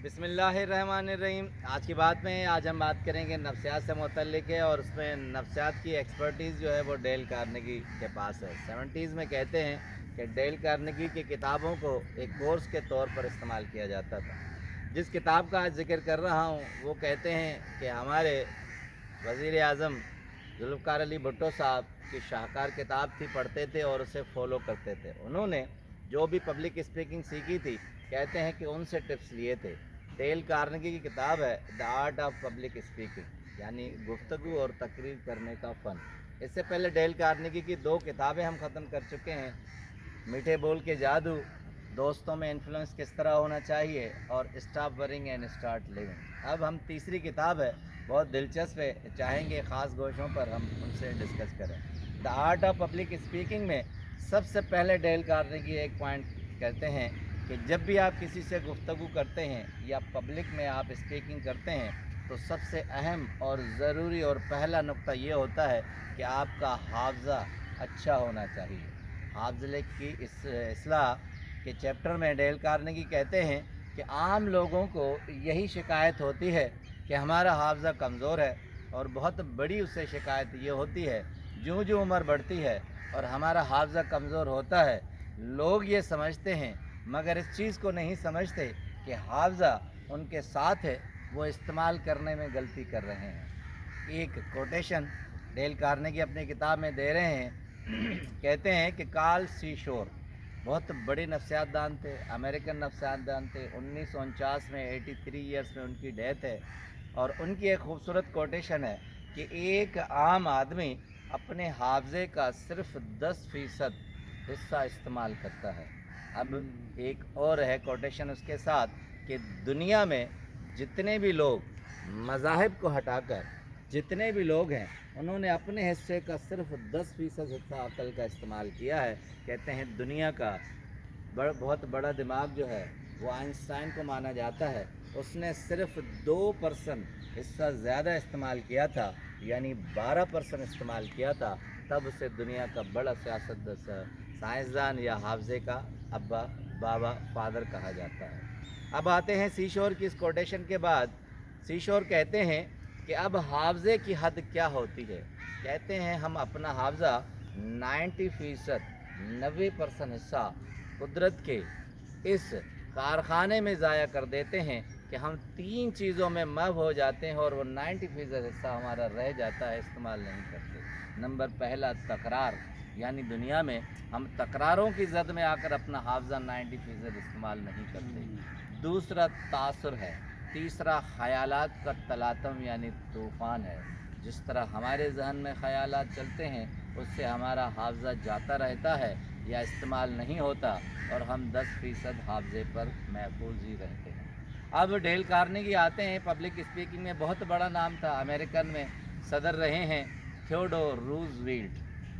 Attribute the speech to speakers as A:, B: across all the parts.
A: बिस्मिल्लाहिर्रहमानिर्रहीम। आज की बात में आज हम बात करेंगे नफ्सियात से मुतल्लिक है, और उसमें नफ्सियात की एक्सपर्टीज़ जो है वो डेल कार्नेगी के पास है। 70s में कहते हैं कि डेल कार्नेगी की किताबों को एक कोर्स के तौर पर इस्तेमाल किया जाता था। जिस किताब का आज जिक्र कर रहा हूँ वो कहते हैं कि हमारे वज़ीर आज़म जुल्फ़िकार अली भुट्टो साहब की शाहकार किताब थी, पढ़ते थे और उसे फॉलो करते थे। उन्होंने जो भी पब्लिक स्पीकिंग सीखी थी, कहते हैं कि उनसे टिप्स लिए थे। डेल कार्नेगी की किताब है the art of public speaking, यानी गुफ्तगू और तकरीर करने का फ़न। इससे पहले डेल कार्नेगी की 2 किताबें हम ख़त्म कर चुके हैं, मीठे बोल के जादू, दोस्तों में इन्फ्लुएंस किस तरह होना चाहिए, और stop worrying and start living. अब हम तीसरी किताब है, बहुत दिलचस्प है, चाहेंगे ख़ास गोशों पर हम उनसे डिस्कस करें। The art of public speaking में सबसे पहले डेल कार्नेगी एक पॉइंट कहते हैं कि जब भी आप किसी से गुफ्तगू करते हैं या पब्लिक में आप स्पीकिंग करते हैं, तो सबसे अहम और ज़रूरी और पहला नुक्ता ये होता है कि आपका हाफ़ज़ा अच्छा होना चाहिए। हाफ़ज़े की इस इस्लाह के चैप्टर में डेल कार्नेगी कहते हैं कि आम लोगों को यही शिकायत होती है कि हमारा हाफ़ज़ा कमज़ोर है, और बहुत बड़ी उससे शिकायत ये होती है, ज्यों ज्यों उम्र बढ़ती है और हमारा हाफ़ज़ा कमज़ोर होता है, लोग ये समझते हैं मगर इस चीज़ को नहीं समझते कि हाफ़ज़ा उनके साथ है, वो इस्तेमाल करने में गलती कर रहे हैं। एक कोटेशन डेल कार्नेगी अपनी किताब में दे रहे हैं कहते हैं कि कार्ल सी शोर बहुत बड़े नफ्सियातदान थे, अमेरिकन नफ्सियातदान थे। 1949 में 83 ईयर्स में उनकी डेथ है, और उनकी एक खूबसूरत कोटेशन है कि एक आम आदमी अपने हाफ़ज़े का सिर्फ 10% हिस्सा इस्तेमाल करता है। अब एक और है कोटेशन उसके साथ कि दुनिया में जितने भी लोग, मज़ाहिब को हटाकर जितने भी लोग हैं, उन्होंने अपने हिस्से का सिर्फ 10% हिस्सा अक़ल का इस्तेमाल किया है। कहते हैं दुनिया का बहुत बड़ा दिमाग जो है वो आइंस्टाइन को माना जाता है, उसने सिर्फ 2% हिस्सा ज़्यादा इस्तेमाल किया था, यानी 12% इस्तेमाल किया था, तब उसे दुनिया का बड़ा साइंसदान या हाफ़ज़े का अब्बा, बाबा, फादर कहा जाता है। अब आते हैं सीशोर की इस कोटेशन के बाद। सीशोर कहते हैं कि अब हाफ़ज़े की हद क्या होती है। कहते हैं हम अपना हाफ़ज़ा 90% हिस्सा कुदरत के इस कारखाने में ज़ाया कर देते हैं कि हम 3 चीज़ों में महव हो जाते हैं, और वो 90% हिस्सा हमारा रह जाता है, इस्तेमाल नहीं करते। नंबर पहला तकरार, यानी दुनिया में हम तकरारों की ज़द में आकर अपना हाफ़ज़ा 90% इस्तेमाल नहीं करते। दूसरा तासुर है। तीसरा ख़यालात का तलातम यानी तूफ़ान है। जिस तरह हमारे जहन में ख़यालात चलते हैं, उससे हमारा हाफ़ज़ा जाता रहता है या इस्तेमाल नहीं होता, और हम 10% हाफ़ज़े पर महफूज ही रहते हैं। अब डेल कार्नेगी आते हैं, पब्लिक स्पीकिंग में बहुत बड़ा नाम था, अमेरिकन में सदर रहे हैं थियोडोर रूज़वेल्ट।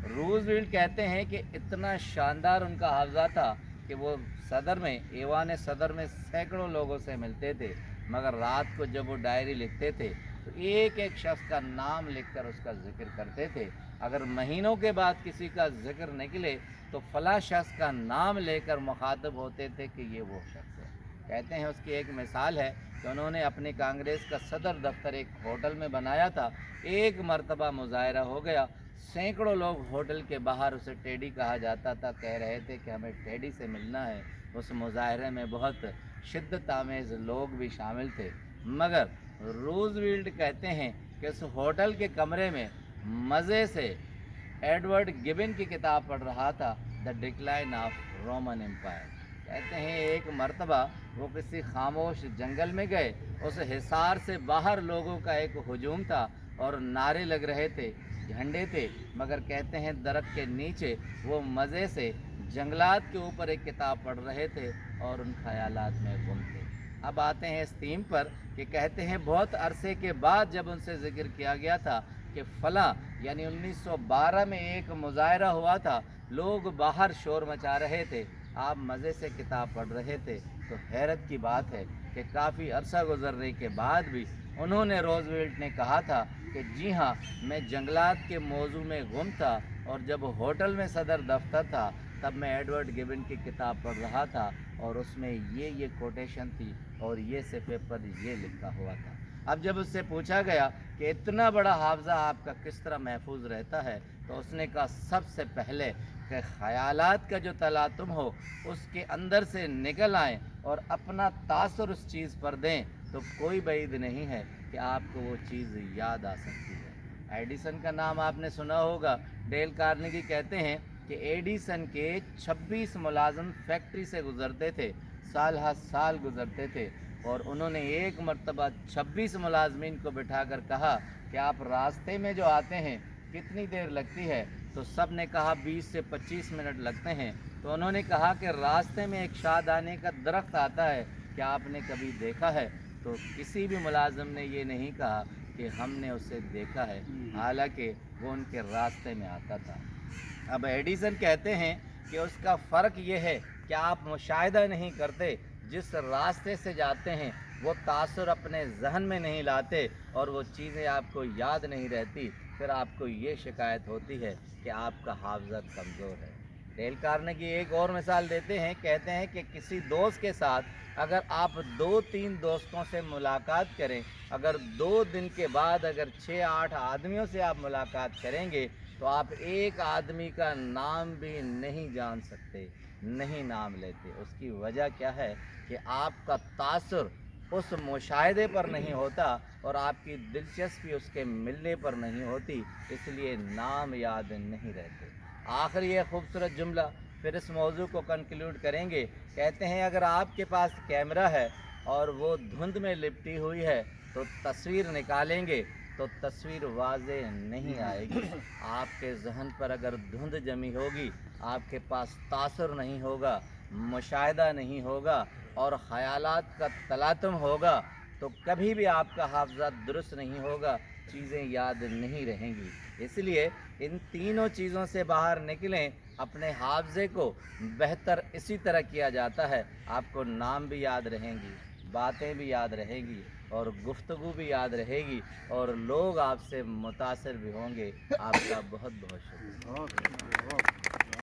A: रूज़वेल्ट कहते हैं कि इतना शानदार उनका हाफ़ज़ा था कि वो सदर में, ऐवान सदर में सैकड़ों लोगों से मिलते थे, मगर रात को जब वो डायरी लिखते थे तो एक एक शख्स का नाम लिखकर उसका ज़िक्र करते थे। अगर महीनों के बाद किसी का ज़िक्र निकले तो फ़लाँ शख्स का नाम लेकर मुखातब होते थे कि ये वो शख्स है। कहते हैं उसकी एक मिसाल है कि उन्होंने अपने कांग्रेस का सदर दफ्तर एक होटल में बनाया था। एक मरतबा मुज़ाहरा हो गया, सैकड़ों लोग होटल के बाहर, उसे टेडी कहा जाता था, कह रहे थे कि हमें टेडी से मिलना है। उस मुज़ाहरे में बहुत शिद्दत आमेज़ लोग भी शामिल थे, मगर रूज़वेल्ट कहते हैं कि उस होटल के कमरे में मज़े से एडवर्ड गिबन की किताब पढ़ रहा था, the decline of Roman empire. कहते हैं एक मरतबा वो किसी खामोश जंगल में गए, उस हिसार से बाहर लोगों का एक हुजूम था और नारे लग रहे थे, झंडे थे, मगर कहते हैं दरख्त के नीचे वो मज़े से जंगलात के ऊपर एक किताब पढ़ रहे थे और उन ख़यालात में गुम थे। अब आते हैं इस थीम पर कि कहते हैं बहुत अरसे के बाद जब उनसे ज़िक्र किया गया था कि फ़लाँ, यानी 1912 में एक मुज़ाहरा हुआ था, लोग बाहर शोर मचा रहे थे, आप मज़े से किताब पढ़ रहे थे, तो हैरत की बात है कि काफ़ी अरसा गुजरने के बाद भी उन्होंने, रोज़वेल्ट ने कहा था कि जी हाँ, मैं जंगलात के मौजू में गुम था, और जब होटल में सदर दफ्तर था तब मैं एडवर्ड गिबन की किताब पढ़ रहा था, اور اس میں یہ کوٹیشن تھی اور یہ صفحے پر یہ لکھا ہوا تھا۔ اب جب اس سے پوچھا گیا کہ اتنا بڑا حافظہ آپ کا کس طرح محفوظ رہتا ہے، تو اس نے کہا سب سے پہلے کہ خیالات کا جو تلاطم ہو اس کے اندر سے نکل آئیں اور اپنا تاثر اس چیز پر دیں، تو کوئی بعید نہیں ہے کہ آپ کو وہ چیز یاد آ سکتی ہے۔ ایڈیسن کا نام آپ نے سنا ہوگا۔ ڈیل کارنیگی کہتے ہیں کہ ایڈیسن کے 26 ملازم فیکٹری سے گزرتے تھے، سال ہر سال گزرتے تھے، اور انہوں نے ایک مرتبہ 26 ملازمین کو بٹھا کر کہا کہ آپ راستے میں جو آتے ہیں کتنی دیر لگتی ہے؟ تو سب نے کہا 20 سے 25 منٹ لگتے ہیں۔ تو انہوں نے کہا کہ راستے میں ایک شادانے کا درخت آتا ہے، کیا آپ نے کبھی دیکھا ہے؟ تو کسی بھی ملازم نے یہ نہیں کہا کہ ہم نے اسے دیکھا ہے، حالانکہ وہ ان کے راستے میں آتا تھا۔ اب ایڈیسن کہتے ہیں کہ اس کا فرق یہ ہے کہ آپ مشاہدہ نہیں کرتے، جس راستے سے جاتے ہیں وہ تاثر اپنے ذہن میں نہیں لاتے اور وہ چیزیں آپ کو یاد نہیں رہتی، پھر آپ کو یہ شکایت ہوتی ہے کہ آپ کا حافظہ کمزور ہے۔ ڈیل کارنیگی ایک اور مثال دیتے ہیں، کہتے ہیں کہ کسی دوست کے ساتھ اگر آپ 2-3 دوستوں سے ملاقات کریں، اگر 2 دن کے بعد اگر 6-8 آدمیوں سے آپ ملاقات کریں گے تو آپ ایک آدمی کا نام بھی نہیں جان سکتے، نہیں نام لیتے۔ اس کی وجہ کیا ہے کہ آپ کا تاثر اس مشاہدے پر نہیں ہوتا اور آپ کی دلچسپی اس کے ملنے پر نہیں ہوتی، اس لیے نام یاد نہیں رہتے۔ آخری یہ خوبصورت جملہ پھر اس موضوع کو کنکلیوڈ کریں گے، کہتے ہیں اگر آپ کے پاس کیمرہ ہے اور وہ دھند میں لپٹی ہوئی ہے تو تصویر نکالیں گے تو تصویر واضح نہیں آئے گی۔ آپ کے ذہن پر اگر دھند جمی ہوگی، آپ کے پاس تاثر نہیں ہوگا، مشاہدہ نہیں ہوگا اور خیالات کا تلاطم ہوگا، تو کبھی بھی آپ کا حافظہ درست نہیں ہوگا، چیزیں یاد نہیں رہیں گی۔ اس لیے ان تینوں چیزوں سے باہر نکلیں۔ اپنے حافظے کو بہتر اسی طرح کیا جاتا ہے، آپ کو نام بھی یاد رہیں گی، باتیں بھی یاد رہیں گی اور گفتگو بھی یاد رہے گی اور لوگ آپ سے متاثر بھی ہوں گے۔ آپ کا بہت بہت شکریہ۔